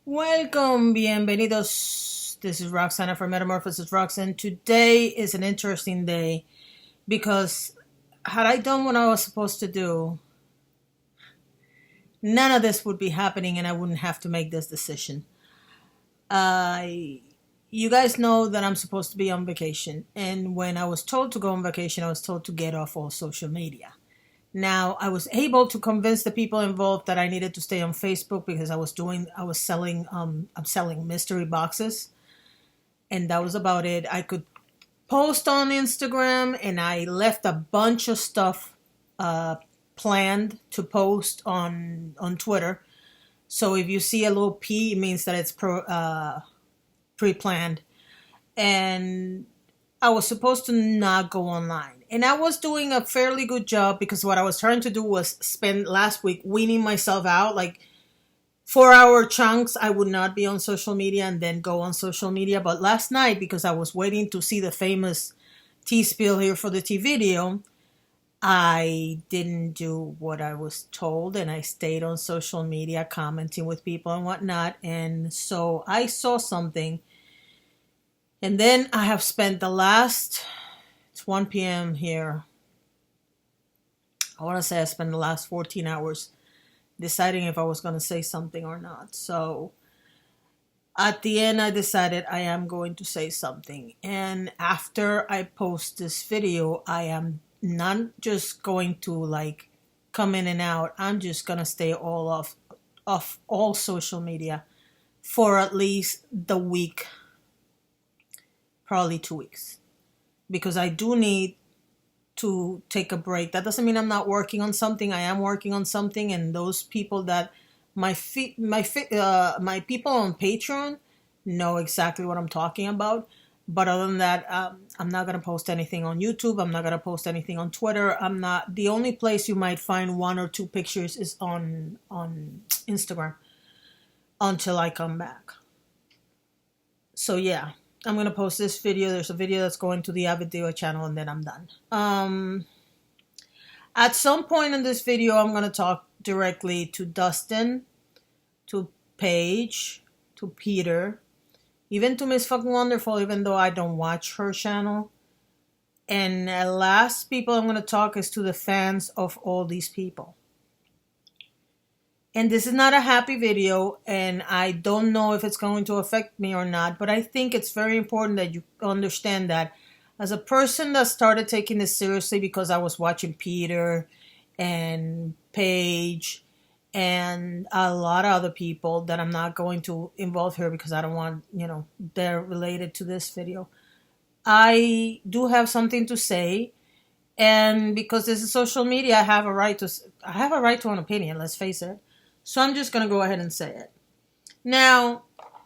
Welcome, bienvenidos. This is Roxana from Metamorphosis Roxanne. Today is an interesting day because had I done what I was supposed to do, none of this would be happening and I wouldn't have to make this decision. I you guys know that I'm supposed to be on vacation, and when I was told to go on vacation, I was told to get off all social media. Now, I was able to convince the people involved that I needed to stay on Facebook because I'm selling mystery boxes, and that was about it. I could post on Instagram, and I left a bunch of stuff planned to post on Twitter. So if you see a little P, it means that it's pre-planned. And I was supposed to not go online. And I was doing a fairly good job because what I was trying to do was spend last week weaning myself out. Like 4 hour chunks, I would not be on social media and then go on social media. But last night, because I was waiting to see the famous tea spill here for the tea video, I didn't do what I was told and I stayed on social media commenting with people and whatnot. And so I saw something. And then I have spent it's 1 p.m. here. I want to say I spent the last 14 hours deciding if I was going to say something or not. So at the end, I decided I am going to say something. And after I post this video, I am not just going to come in and out. I'm just going to stay all off all social media for at least the week, probably 2 weeks, because I do need to take a break. That doesn't mean I'm not working on something. I am working on something, and those people that my people on Patreon know exactly what I'm talking about. But other than that, I'm not gonna post anything on YouTube. I'm not gonna post anything on Twitter. I'm not. The only place you might find 1 or 2 pictures is on Instagram until I come back. So yeah. I'm going to post this video. There's a video that's going to the Video channel, and then I'm done. At some point in this video, I'm going to talk directly to Dustin, to Paige, to Peter, even to Miss Fucking Wonderful, even though I don't watch her channel. And the last people I'm going to talk is to the fans of all these people. And this is not a happy video, and I don't know if it's going to affect me or not, but I think it's very important that you understand that as a person that started taking this seriously because I was watching Peter and Paige and a lot of other people that I'm not going to involve here because I don't want, they're related to this video. I do have something to say, and because this is social media, I have a right to an opinion, let's face it. So I'm just going to go ahead and say it. Now,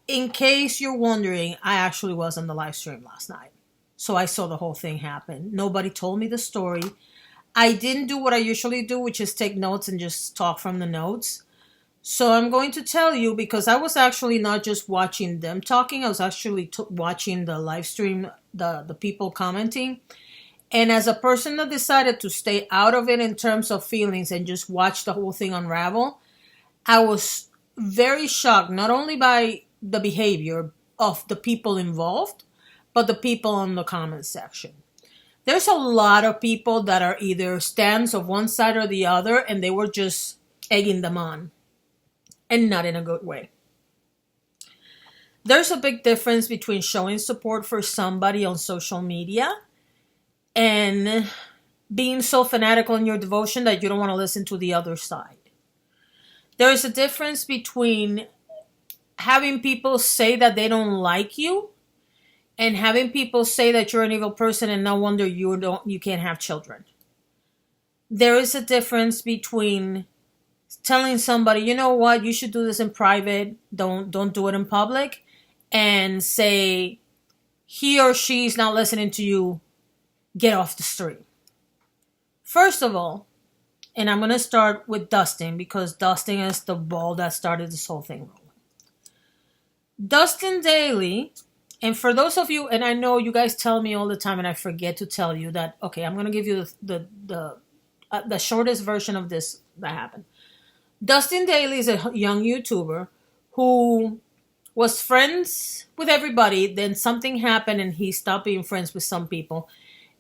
in case you're wondering, I actually was on the live stream last night. So I saw the whole thing happen. Nobody told me the story. I didn't do what I usually do, which is take notes and just talk from the notes. So I'm going to tell you, because I was actually not just watching them talking. I was actually watching the live stream, the people commenting. And as a person that decided to stay out of it in terms of feelings and just watch the whole thing unravel, I was very shocked, not only by the behavior of the people involved, but the people in the comments section. There's a lot of people that are either stands of one side or the other, and they were just egging them on, and not in a good way. There's a big difference between showing support for somebody on social media and being so fanatical in your devotion that you don't want to listen to the other side. There is a difference between having people say that they don't like you and having people say that you're an evil person and no wonder you can't have children. There is a difference between telling somebody, you know what, you should do this in private, don't do it in public, and say he or she's not listening to you, get off the street. First of all, and I'm going to start with Dustin because Dustin is the ball that started this whole thing rolling. Dustin Daly, and for those of you, and I know you guys tell me all the time and I forget to tell you that, okay, I'm going to give you the shortest version of this that happened. Dustin Daly is a young YouTuber who was friends with everybody. Then something happened and he stopped being friends with some people.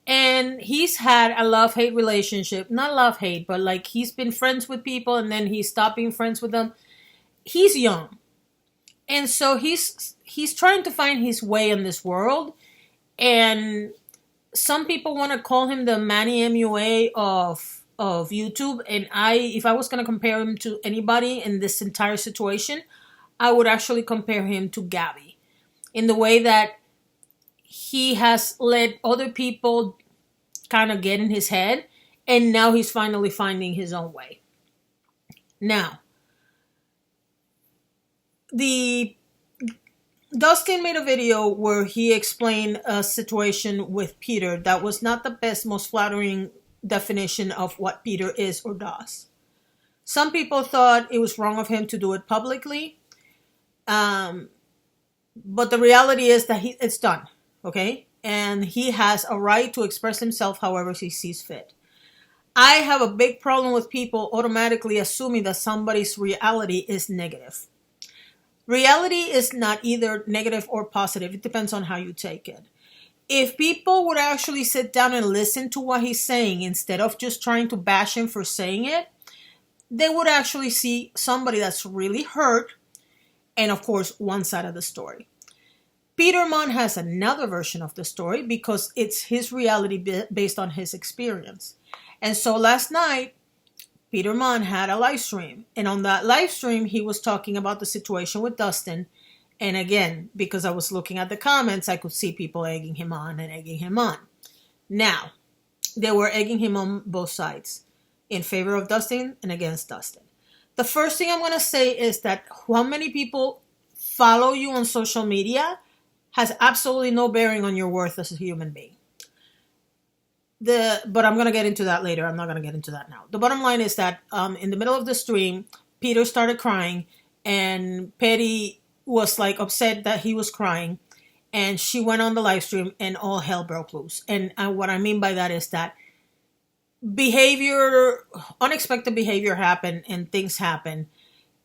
And he's had a love-hate relationship. Not love-hate, but like he's been friends with people and then he stopped being friends with them. He's young. And so he's trying to find his way in this world. And some people want to call him the Manny MUA of YouTube. And if I was going to compare him to anybody in this entire situation, I would actually compare him to Gabby. In the way that he has let other people kind of get in his head, and now he's finally finding his own way. Now, Dustin made a video where he explained a situation with Peter that was not the best, most flattering definition of what Peter is or does. Some people thought it was wrong of him to do it publicly, but the reality is that it's done. Okay? And he has a right to express himself however he sees fit. I have a big problem with people automatically assuming that somebody's reality is negative. Reality is not either negative or positive. It depends on how you take it. If people would actually sit down and listen to what he's saying instead of just trying to bash him for saying it, they would actually see somebody that's really hurt and, of course, one side of the story. Peter Mon has another version of the story because it's his reality based on his experience. And so last night, Peter Mon had a live stream. And on that live stream, he was talking about the situation with Dustin. And again, because I was looking at the comments, I could see people egging him on and egging him on. Now, they were egging him on both sides, in favor of Dustin and against Dustin. The first thing I'm going to say is that how many people follow you on social media has absolutely no bearing on your worth as a human being. But I'm going to get into that later. I'm not going to get into that now. The bottom line is that in the middle of the stream, Peter started crying and Patty was like upset that he was crying. And she went on the live stream and all hell broke loose. And what I mean by that is that unexpected behavior happened and things happened.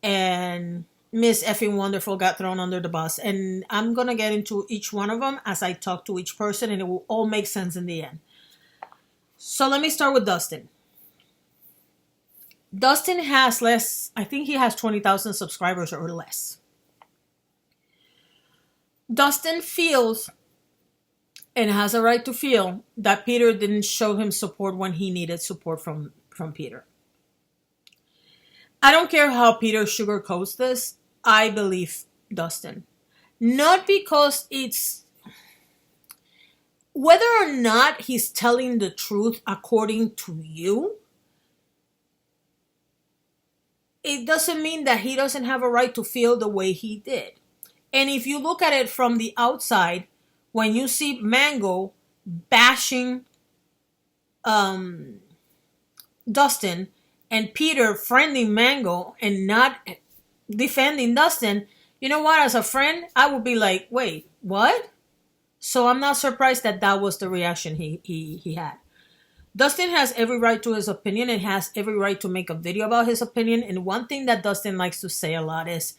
And Miss Effing Wonderful got thrown under the bus. And I'm going to get into each one of them as I talk to each person, and it will all make sense in the end. So let me start with Dustin. Dustin has less, I think he has 20,000 subscribers or less. Dustin feels and has a right to feel that Peter didn't show him support when he needed support from Peter. I don't care how Peter sugarcoats this. I believe Dustin. Not because it's... Whether or not he's telling the truth according to you, it doesn't mean that he doesn't have a right to feel the way he did. And if you look at it from the outside, when you see Mango bashing Dustin and Peter friending Mango and not defending Dustin, you know what? As a friend, I would be like, wait, what? So I'm not surprised that that was the reaction he had. Dustin has every right to his opinion and has every right to make a video about his opinion. And one thing that Dustin likes to say a lot is,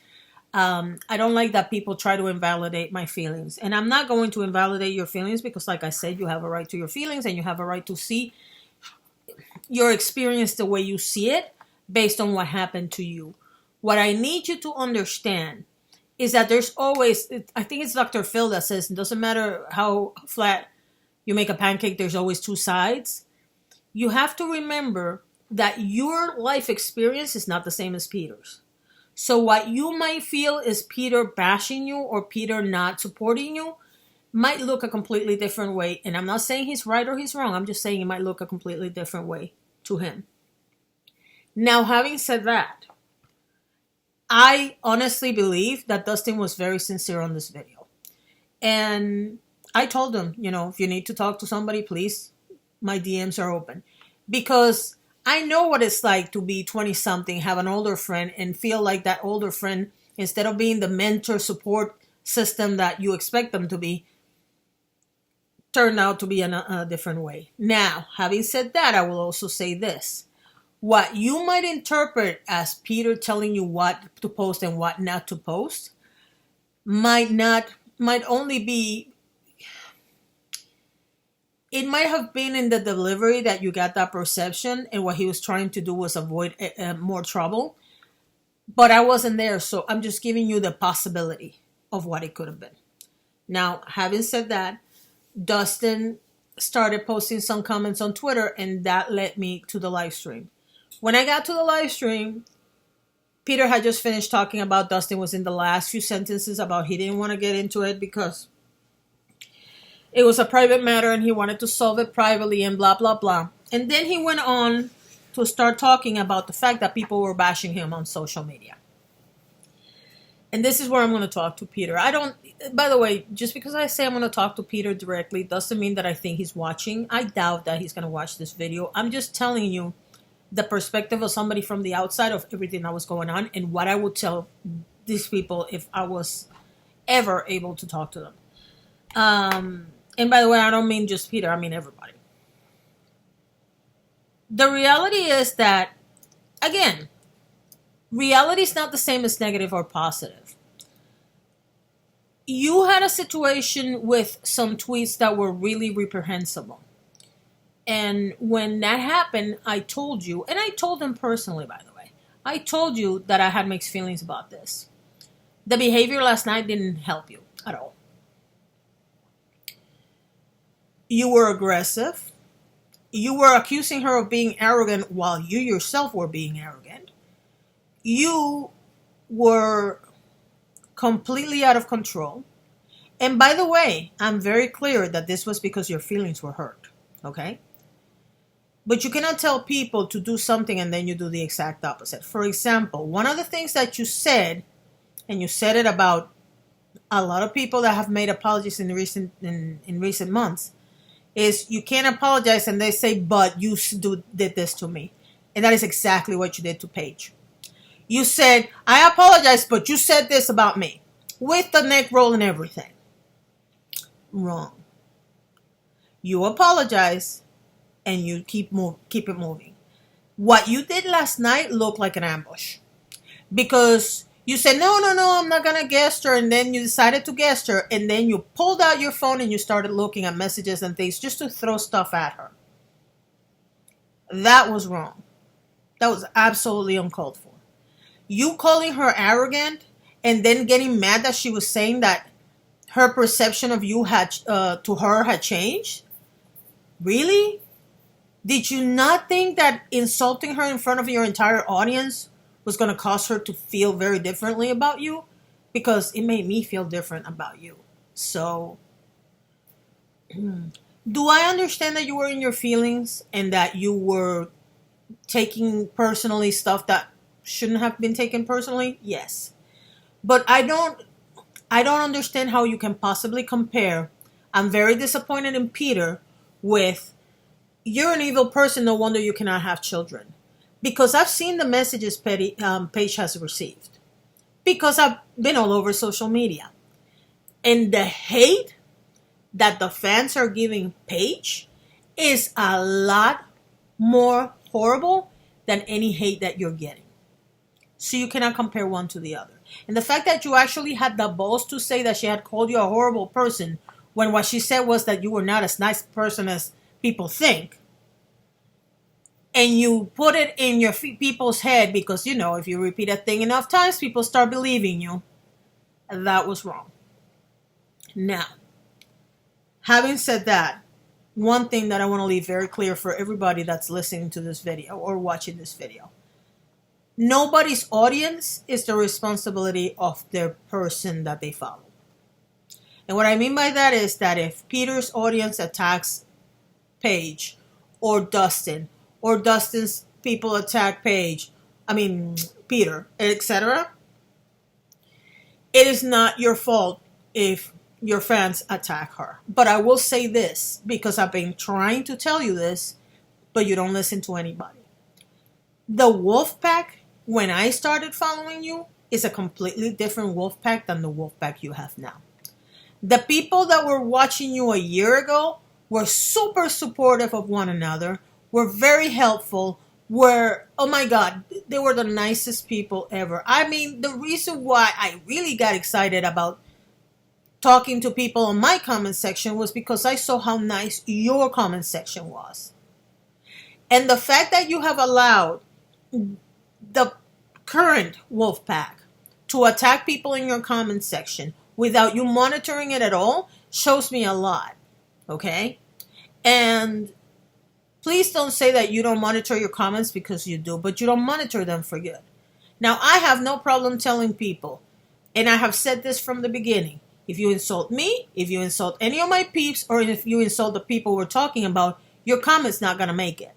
I don't like that people try to invalidate my feelings. And I'm not going to invalidate your feelings because, like I said, you have a right to your feelings and you have a right to see your experience the way you see it based on what happened to you. What I need you to understand is that there's always, I think it's Dr. Phil that says, it doesn't matter how flat you make a pancake, there's always two sides. You have to remember that your life experience is not the same as Peter's. So what you might feel is Peter bashing you or Peter not supporting you might look a completely different way. And I'm not saying he's right or he's wrong. I'm just saying it might look a completely different way to him. Now, having said that, I honestly believe that Dustin was very sincere on this video. And I told him, if you need to talk to somebody, please, my DMs are open. Because I know what it's like to be 20-something, have an older friend, and feel like that older friend, instead of being the mentor support system that you expect them to be, turned out to be in a different way. Now, having said that, I will also say this. What you might interpret as Peter telling you what to post and what not to post might not, might only be, it might have been in the delivery that you got that perception, and what he was trying to do was avoid more trouble. But I wasn't there, so I'm just giving you the possibility of what it could have been. Now, having said that, Dustin started posting some comments on Twitter, and that led me to the live stream. When I got to the live stream, Peter had just finished talking about Dustin was in the last few sentences about he didn't want to get into it because it was a private matter and he wanted to solve it privately and blah, blah, blah. And then he went on to start talking about the fact that people were bashing him on social media. And this is where I'm going to talk to Peter. By the way, just because I say I'm going to talk to Peter directly doesn't mean that I think he's watching. I doubt that he's going to watch this video. I'm just telling you the perspective of somebody from the outside of everything that was going on and what I would tell these people if I was ever able to talk to them. And by the way, I don't mean just Peter. I mean everybody. The reality is that, again, reality is not the same as negative or positive. You had a situation with some tweets that were really reprehensible. And when that happened, I told you, and I told them personally, by the way, I told you that I had mixed feelings about this. The behavior last night didn't help you at all. You were aggressive. You were accusing her of being arrogant while you yourself were being arrogant. You were completely out of control. And by the way, I'm very clear that this was because your feelings were hurt. Okay? But you cannot tell people to do something and then you do the exact opposite. For example, one of the things that you said, and you said it about a lot of people that have made apologies in recent months, is you can't apologize and they say, but you did this to me. And that is exactly what you did to Paige. You said, I apologize, but you said this about me. With the neck roll and everything. Wrong. You apologize and you keep it moving. What you did last night looked like an ambush. Because you said, no, I'm not going to guest her. And then you decided to guest her. And then you pulled out your phone and you started looking at messages and things just to throw stuff at her. That was wrong. That was absolutely uncalled for. You calling her arrogant and then getting mad that she was saying that her perception of you had changed? Really? Did you not think that insulting her in front of your entire audience was going to cause her to feel very differently about you? Because it made me feel different about you. So, do I understand that you were in your feelings and that you were taking personally stuff that shouldn't have been taken personally? Yes. But I don't understand how you can possibly compare. I'm very disappointed in Peter with, you're an evil person, no wonder you cannot have children. Because I've seen the messages Paige has received. Because I've been all over social media. And the hate that the fans are giving Paige is a lot more horrible than any hate that you're getting. So you cannot compare one to the other. And the fact that you actually had the balls to say that she had called you a horrible person when what she said was that you were not as nice a person as people think. And you put it in your people's head because, you know, if you repeat a thing enough times, people start believing you. And that was wrong. Now, having said that, one thing that I want to leave very clear for everybody that's listening to this video or watching this video. Nobody's audience is the responsibility of their person that they follow. And what I mean by that is that if Peter's audience attacks Paige or Dustin, or Dustin's people attack Peter, etc., it is not your fault if your fans attack her. But I will say this, because I've been trying to tell you this, but you don't listen to anybody. The wolf pack, when I started following you, is a completely different wolf pack than the wolf pack you have now. The people that were watching you a year ago were super supportive of one another, were very helpful, oh my God, they were the nicest people ever. I mean, the reason why I really got excited about talking to people on my comment section was because I saw how nice your comment section was. And the fact that you have allowed the current wolf pack to attack people in your comment section without you monitoring it at all shows me a lot. Okay? And please don't say that you don't monitor your comments, because you do, but you don't monitor them for good. Now, I have no problem telling people, and I have said this from the beginning, if you insult me, if you insult any of my peeps, or if you insult the people we're talking about, your comment's not going to make it.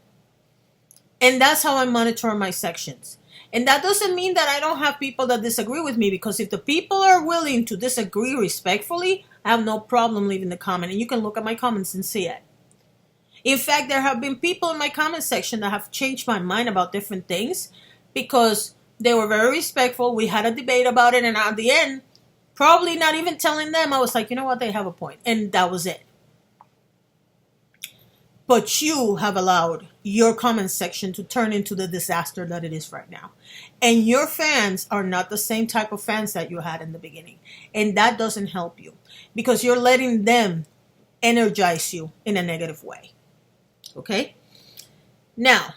And that's how I monitor my sections. And that doesn't mean that I don't have people that disagree with me, because if the people are willing to disagree respectfully, I have no problem leaving the comment. And you can look at my comments and see it. In fact, there have been people in my comment section that have changed my mind about different things because they were very respectful. We had a debate about it, and at the end, probably not even telling them, I was like, you know what, they have a point. And that was it. But you have allowed your comment section to turn into the disaster that it is right now. And your fans are not the same type of fans that you had in the beginning. And that doesn't help you, because you're letting them energize you in a negative way. Okay? Now,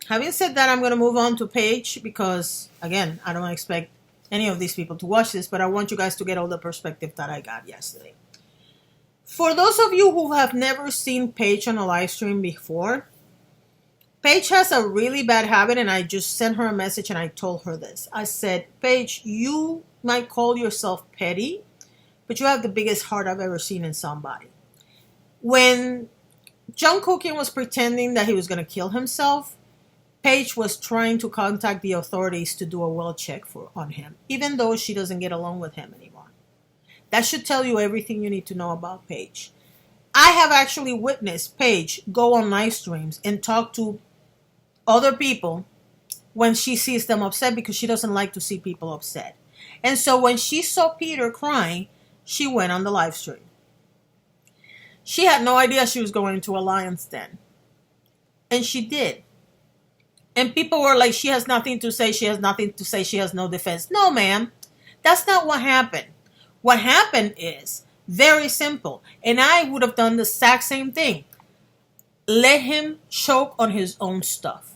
having said that, I'm going to move on to Paige, because, again, I don't expect any of these people to watch this, but I want you guys to get all the perspective that I got yesterday. For those of you who have never seen Paige on a live stream before, Paige has a really bad habit, and I just sent her a message and I told her this. I said, Paige, you might call yourself petty, but you have the biggest heart I've ever seen in somebody. When John Cooking was pretending that he was going to kill himself, Paige was trying to contact the authorities to do a well check on him, even though she doesn't get along with him anymore. That should tell you everything you need to know about Paige. I have actually witnessed Paige go on live streams and talk to other people when she sees them upset, because she doesn't like to see people upset. And so when she saw Peter crying, she went on the live stream. She had no idea she was going to a lion's den. And she did. And people were like, she has nothing to say, she has nothing to say, she has no defense. No, ma'am. That's not what happened. What happened is very simple. And I would have done the exact same thing. Let him choke on his own stuff.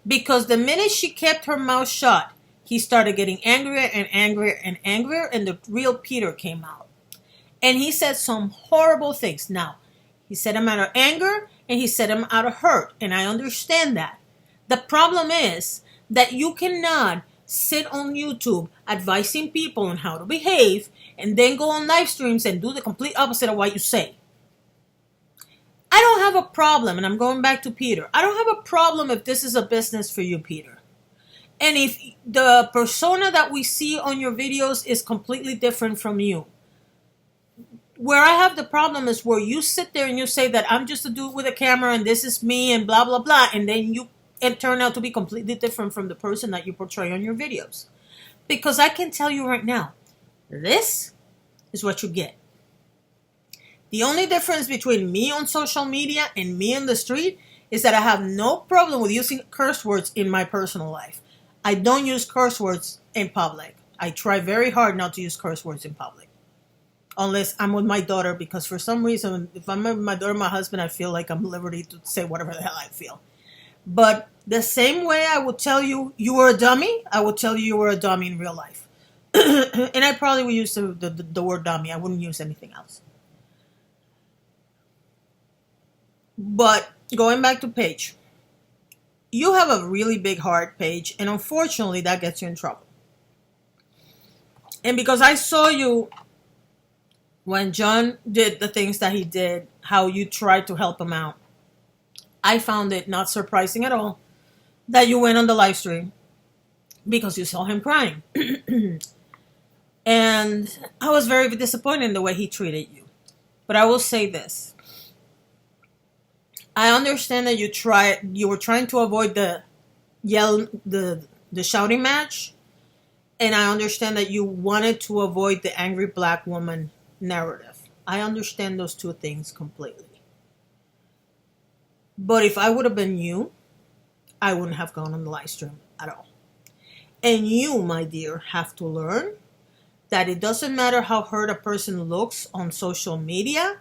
Because the minute she kept her mouth shut, he started getting angrier and angrier and angrier, and the real Peter came out. And he said some horrible things. Now, he said them out of anger, and he said them out of hurt. And I understand that. The problem is that you cannot sit on YouTube advising people on how to behave and then go on live streams and do the complete opposite of what you say. I don't have a problem, and I'm going back to Peter. I don't have a problem if this is a business for you, Peter. And if the persona that we see on your videos is completely different from you. Where I have the problem is where you sit there and you say that I'm just a dude with a camera and this is me and blah, blah, blah. And then it turned out to be completely different from the person that you portray on your videos. Because I can tell you right now, this is what you get. The only difference between me on social media and me on the street is that I have no problem with using curse words in my personal life. I don't use curse words in public. I try very hard not to use curse words in public. Unless I'm with my daughter, because for some reason, if I'm with my daughter or my husband, I feel like I'm at liberty to say whatever the hell I feel. But the same way I would tell you you were a dummy, I would tell you were a dummy in real life. And I probably would use the word dummy. I wouldn't use anything else. But going back to Paige, you have a really big heart, Paige, and unfortunately that gets you in trouble. And because I saw you when John did the things that he did, how you tried to help him out, I found it not surprising at all that you went on the live stream because you saw him crying. And I was very disappointed in the way he treated you. But I will say this. I understand that you were trying to avoid the shouting match. And I understand that you wanted to avoid the angry black woman narrative. I understand those two things completely. But if I would have been you, I wouldn't have gone on the live stream at all. And you, my dear, have to learn that it doesn't matter how hurt a person looks on social media,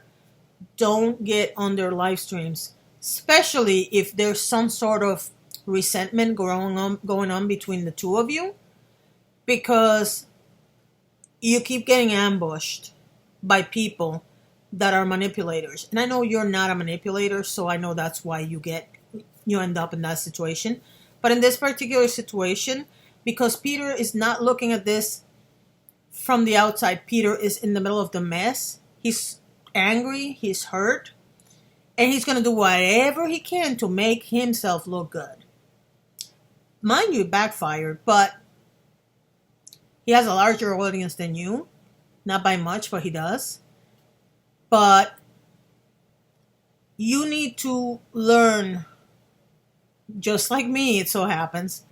don't get on their live streams, especially if there's some sort of resentment going on between the two of you, because you keep getting ambushed by people that are manipulators. And I know you're not a manipulator, so I know that's why you end up in that situation. But in this particular situation, because Peter is not looking at this from the outside, Peter is in the middle of the mess. He's angry, he's hurt, and he's going to do whatever he can to make himself look good. Mind you, it backfired, but he has a larger audience than you. Not by much, but he does. But you need to learn, just like me, it so happens,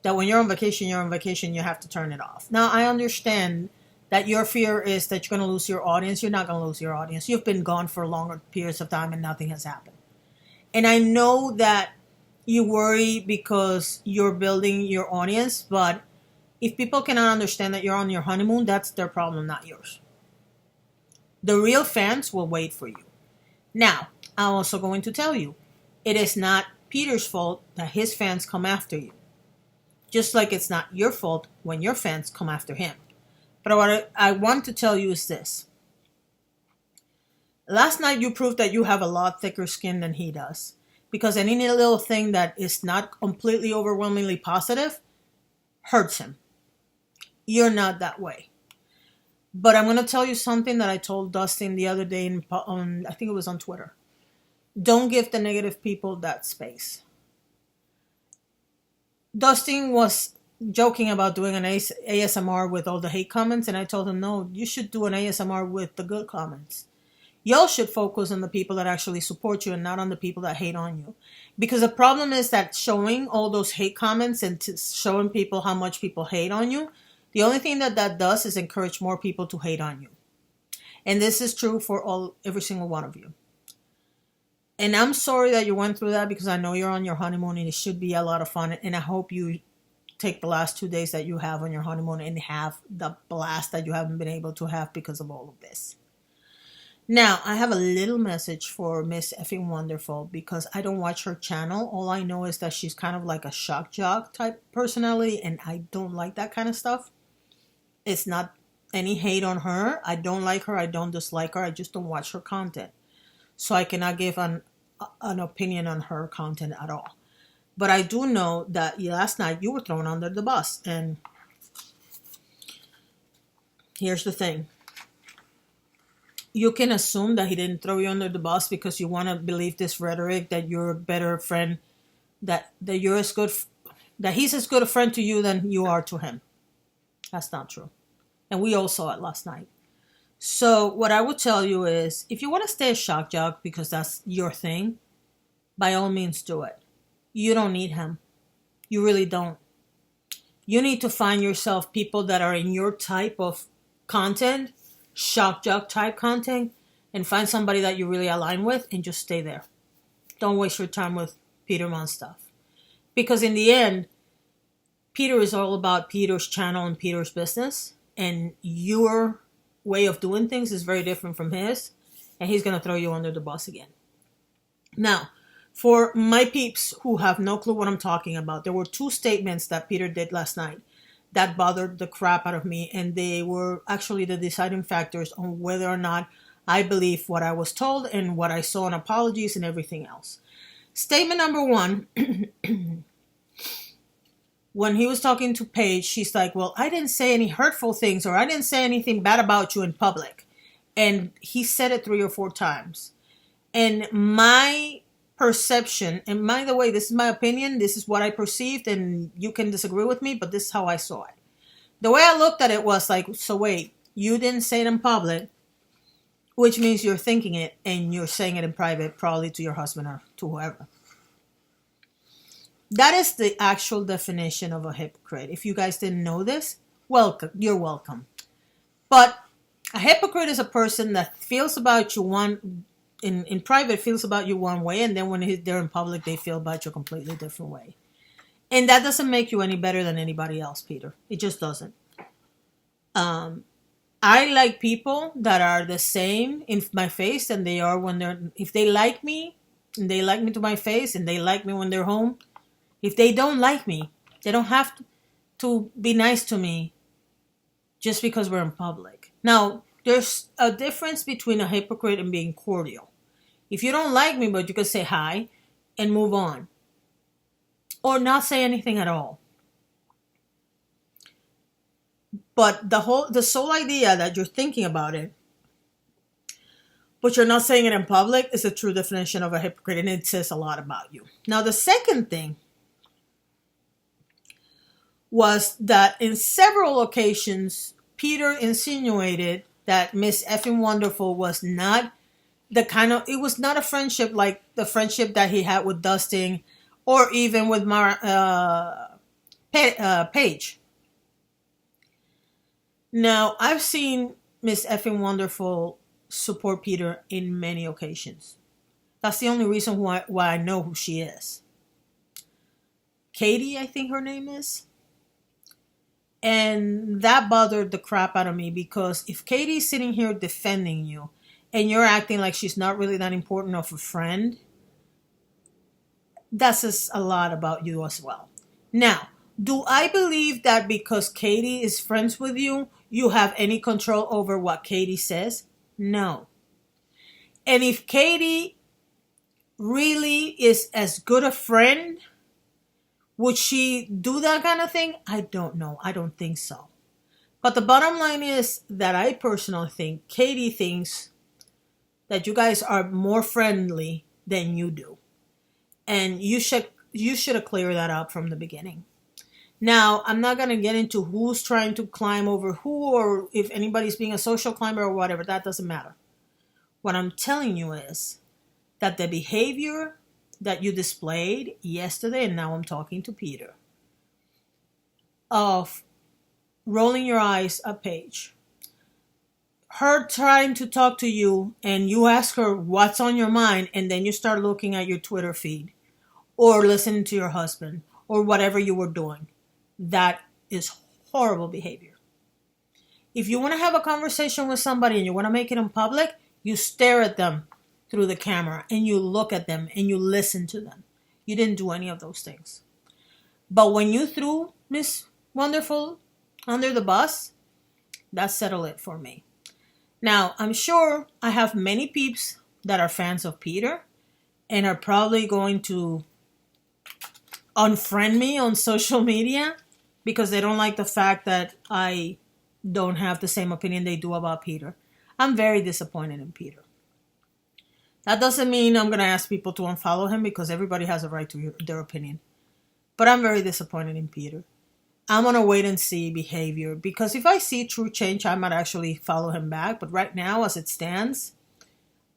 that when you're on vacation, you have to turn it off. Now, I understand that your fear is that you're going to lose your audience. You're not going to lose your audience. You've been gone for longer periods of time and nothing has happened. And I know that you worry because you're building your audience, but if people cannot understand that you're on your honeymoon, that's their problem, not yours. The real fans will wait for you. Now, I'm also going to tell you, it is not Peter's fault that his fans come after you. Just like it's not your fault when your fans come after him. But what I want to tell you is this. Last night you proved that you have a lot thicker skin than he does. Because any little thing that is not completely overwhelmingly positive hurts him. You're not that way. But I'm going to tell you something that I told Dustin the other day I think it was on Twitter. Don't give the negative people that space. Dustin was joking about doing an ASMR with all the hate comments, and I told him, no, you should do an ASMR with the good comments. Y'all should focus on the people that actually support you and not on the people that hate on you. Because the problem is that showing all those hate comments and showing people how much people hate on you, the only thing that does is encourage more people to hate on you. And this is true for every single one of you. And I'm sorry that you went through that, because I know you're on your honeymoon and it should be a lot of fun. And I hope you take the last 2 days that you have on your honeymoon and have the blast that you haven't been able to have because of all of this. Now, I have a little message for Miss Effing Wonderful, because I don't watch her channel. All I know is that she's kind of like a shock jock type personality, and I don't like that kind of stuff. It's not any hate on her. I don't like her. I don't dislike her. I just don't watch her content. So I cannot give an opinion on her content at all. But I do know that last night you were thrown under the bus. And here's the thing. You can assume that he didn't throw you under the bus because you want to believe this rhetoric that you're a better friend, that you're as good, that he's as good a friend to you than you are to him. That's not true. And we all saw it last night. So what I would tell you is, if you want to stay a shock jock because that's your thing, by all means do it. You don't need him. You really don't. You need to find yourself people that are in your type of content, shock jock type content, and find somebody that you really align with and just stay there. Don't waste your time with Peterman stuff. Because in the end, Peter is all about Peter's channel and Peter's business, and your way of doing things is very different from his, and he's going to throw you under the bus again. Now, for my peeps who have no clue what I'm talking about, there were 2 statements that Peter did last night that bothered the crap out of me, and they were actually the deciding factors on whether or not I believe what I was told and what I saw in apologies and everything else. Statement number 1, when he was talking to Paige, she's like, well, I didn't say any hurtful things, or I didn't say anything bad about you in public. And he said it 3 or 4 times. And my perception, and by the way, this is my opinion, this is what I perceived, and you can disagree with me, but this is how I saw it. The way I looked at it was like, so wait, you didn't say it in public, which means you're thinking it, and you're saying it in private, probably to your husband or to whoever. That is the actual definition of a hypocrite. If you guys didn't know this, welcome. You're welcome. But a hypocrite is a person that feels about you in private feels about you one way, and then when they're in public, they feel about you a completely different way. And that doesn't make you any better than anybody else, Peter. It just doesn't. Um, I like people that are the same in my face than they are when they're. If they like me, and they like me to my face, and they like me when they're home. If they don't like me, they don't have to be nice to me just because we're in public. Now, there's a difference between a hypocrite and being cordial. If you don't like me, but you can say hi and move on, or not say anything at all. But the sole idea that you're thinking about it, but you're not saying it in public, is a true definition of a hypocrite, and it says a lot about you. Now, the second thing was that in several occasions, Peter insinuated that Miss Effing Wonderful was not it was not a friendship like the friendship that he had with Dustin or even with Paige. Now, I've seen Miss Effing Wonderful support Peter in many occasions. That's the only reason why I know who she is. Katie, I think her name is. And that bothered the crap out of me, because if Katie's sitting here defending you and you're acting like she's not really that important of a friend, that says a lot about you as well. Now, do I believe that because Katie is friends with you, you have any control over what Katie says? No. And if Katie really is as good a friend, would she do that kind of thing? I don't know. I don't think so. But the bottom line is that I personally think Katie thinks that you guys are more friendly than you do. And you should have cleared that up from the beginning. Now, I'm not going to get into who's trying to climb over who, or if anybody's being a social climber or whatever. That doesn't matter. What I'm telling you is that the behavior that you displayed yesterday, and now I'm talking to Peter, of rolling your eyes at Paige, her trying to talk to you, and you ask her what's on your mind, and then you start looking at your Twitter feed or listening to your husband or whatever you were doing. That is horrible behavior. If you want to have a conversation with somebody and you want to make it in public, you stare at them through the camera and you look at them and you listen to them. You didn't do any of those things. But when you threw Miss Wonderful under the bus, that settled it for me. Now, I'm sure I have many peeps that are fans of Peter and are probably going to unfriend me on social media because they don't like the fact that I don't have the same opinion they do about Peter. I'm very disappointed in Peter. That doesn't mean I'm going to ask people to unfollow him, because everybody has a right to their opinion. But I'm very disappointed in Peter. I'm going to wait and see behavior, because if I see true change, I might actually follow him back. But right now, as it stands,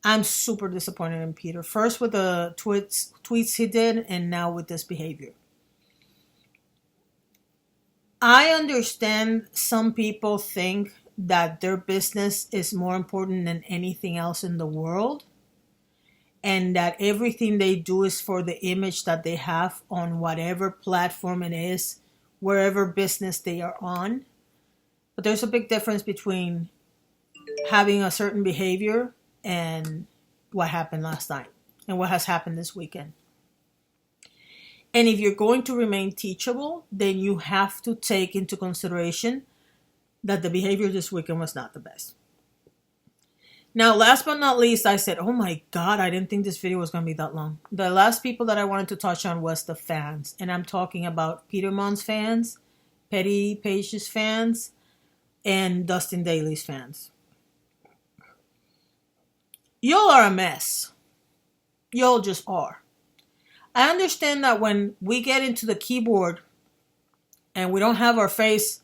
I'm super disappointed in Peter. First with the tweets he did, and now with this behavior. I understand some people think that their business is more important than anything else in the world, and that everything they do is for the image that they have on whatever platform it is, wherever business they are on. But there's a big difference between having a certain behavior and what happened last night and what has happened this weekend. And if you're going to remain teachable, then you have to take into consideration that the behavior this weekend was not the best. Now, last but not least, I said, oh my God, I didn't think this video was going to be that long. The last people that I wanted to touch on was the fans. And I'm talking about Peter Mon's fans, Paige's fans, and Dustin Daly's fans. Y'all are a mess. Y'all just are. I understand that when we get into the keyboard and we don't have our face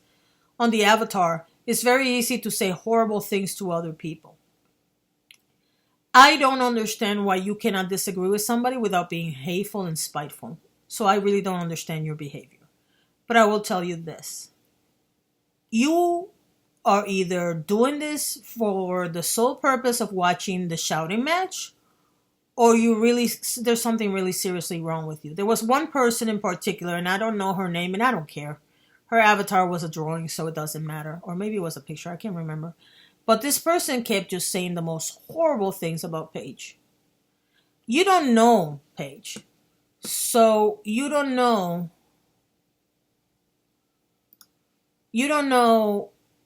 on the avatar, it's very easy to say horrible things to other people. I don't understand why you cannot disagree with somebody without being hateful and spiteful. So I really don't understand your behavior. But I will tell you this. You are either doing this for the sole purpose of watching the shouting match, or there's something really seriously wrong with you. There was one person in particular, and I don't know her name, and I don't care. Her avatar was a drawing, so it doesn't matter. Or maybe it was a picture. I can't remember. But this person kept just saying the most horrible things about Paige. You don't know Paige. So you don't know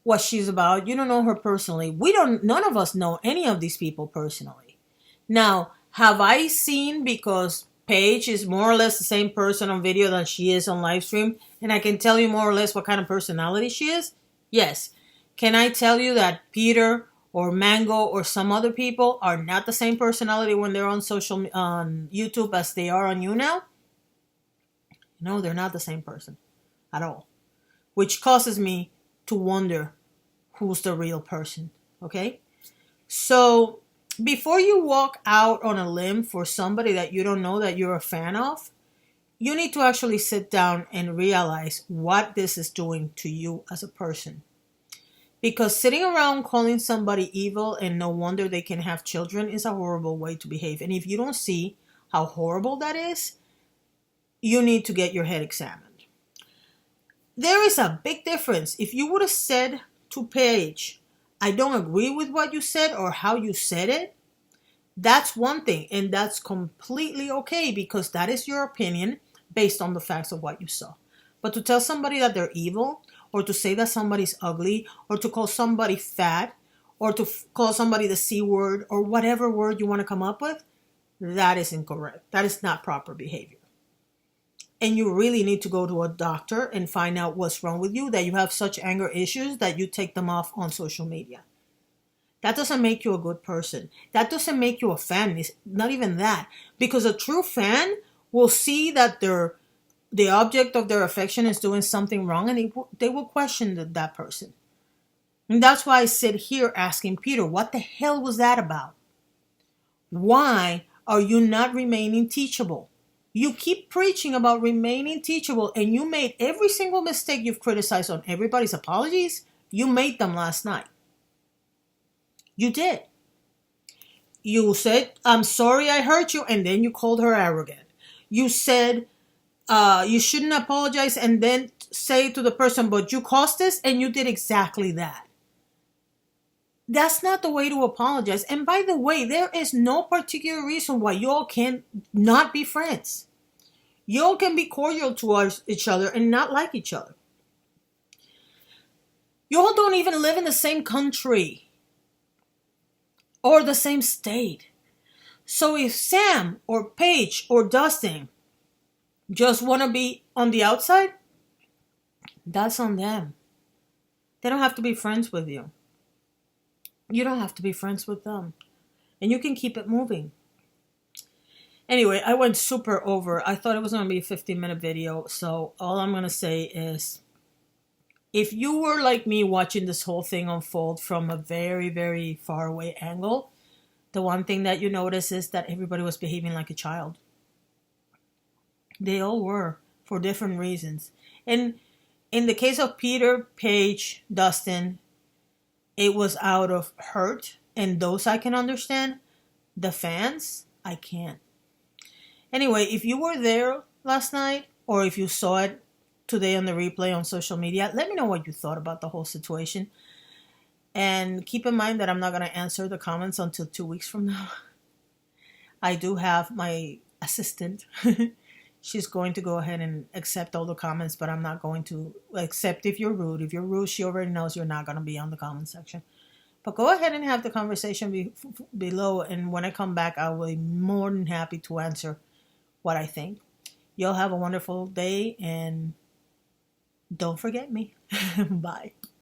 what she's about. You don't know her personally. None of us know any of these people personally. Now, have I seen, because Paige is more or less the same person on video than she is on live stream, and I can tell you more or less what kind of personality she is? Yes. Can I tell you that Peter or Mango or some other people are not the same personality when they're on YouTube as they are on you now? No, they're not the same person at all. Which causes me to wonder who's the real person, okay? So before you walk out on a limb for somebody that you don't know that you're a fan of, you need to actually sit down and realize what this is doing to you as a person. Because sitting around calling somebody evil and no wonder they can have children is a horrible way to behave. And if you don't see how horrible that is, you need to get your head examined. There is a big difference. If you would have said to Paige, I don't agree with what you said or how you said it, that's one thing. And that's completely okay because that is your opinion based on the facts of what you saw. But to tell somebody that they're evil, or to say that somebody's ugly, or to call somebody fat, or to call somebody the C word, or whatever word you want to come up with, that is incorrect. That is not proper behavior. And you really need to go to a doctor and find out what's wrong with you, that you have such anger issues that you take them off on social media. That doesn't make you a good person. That doesn't make you a fan. It's not even that. Because a true fan will see that the object of their affection is doing something wrong, and they will question that person. And that's why I sit here asking Peter, what the hell was that about? Why are you not remaining teachable? You keep preaching about remaining teachable, and you made every single mistake you've criticized on everybody's apologies. You made them last night. You did. You said, I'm sorry I hurt you, and then you called her arrogant. You said, you shouldn't apologize and then say to the person, but you caused this, and you did exactly that. That's not the way to apologize. And by the way, there is no particular reason why you all can not be friends. You all can be cordial towards each other and not like each other. You all don't even live in the same country or the same state. So if Sam or Paige or Dustin just want to be on the outside, that's on them. They don't have to be friends with you. You don't have to be friends with them. And you can keep it moving. Anyway, I went super over. I thought it was going to be a 15-minute video. So all I'm going to say is, if you were like me watching this whole thing unfold from a very, very far away angle, the one thing that you notice is that everybody was behaving like a child. They all were, for different reasons. And in the case of Peter, Paige, Dustin, it was out of hurt, and those I can understand. The fans, I can't. Anyway, if you were there last night, or if you saw it today on the replay on social media, let me know what you thought about the whole situation. And keep in mind that I'm not going to answer the comments until 2 weeks from now. I do have my assistant. She's going to go ahead and accept all the comments, but I'm not going to accept if you're rude. If you're rude, she already knows you're not going to be on the comment section. But go ahead and have the conversation below, and when I come back, I will be more than happy to answer what I think. You'll have a wonderful day, and don't forget me. Bye.